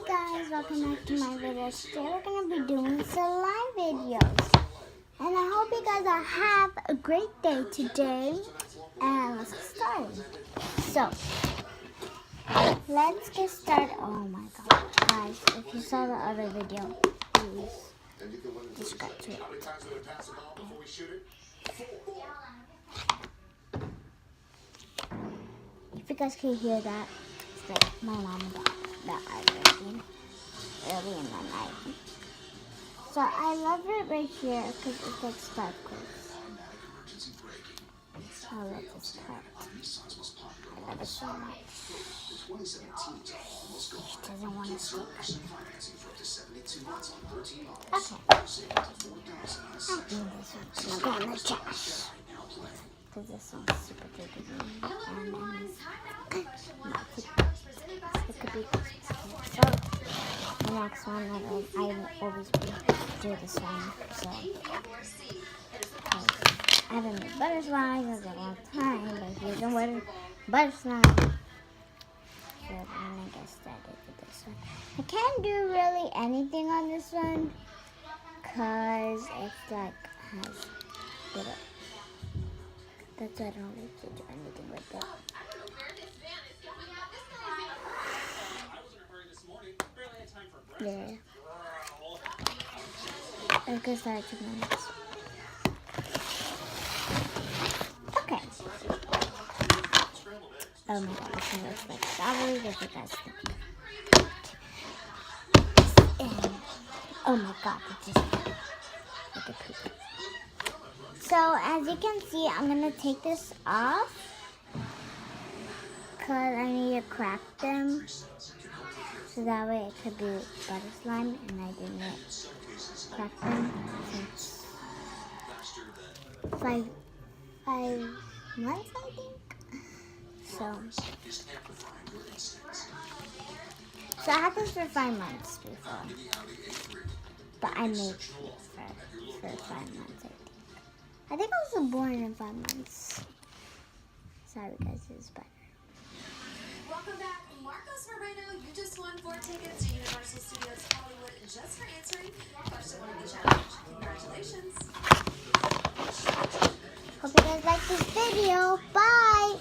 Guys, welcome back to my video. Today we're going to be doing slime videos. And I hope you guys have a great day today. And let's get started. So, let's get started. Oh my god, guys, if you saw the other video, please just go to it. If you guys can hear that, it's like my mom and dad that are working early in the night. So I love it right here because it's like sparkles. I love this part. I love it so much. She doesn't want to stick. Okay. I think this one's gonna go in the trash. Because this one's super good. It could be Christmas. So the next one, I always do this one. So I haven't made butter slime in a long time, but if you don't want butter slime, so I'm gonna get started with this one. I can't do really anything on this one because it's like has little. That's why I don't like to do anything with it. Yeah. Let's get started 2 minutes. Okay. Oh my god, this one looks like strawberries. What you guys think? And, oh my god, it's just like a poop. So as you can see, I'm gonna take this off because I need to crack them. So that way it could be butter slime, and I didn't crack them since 5 months, I think. So I had this for 5 months before, but I made it for 5 months, I think I was born in 5 months. Sorry guys, it's better. Welcome back, Marcos Moreno. You just won 4 tickets to Universal Studios Hollywood just for answering question 1 of the challenge. Congratulations. Hope you guys like this video. Bye.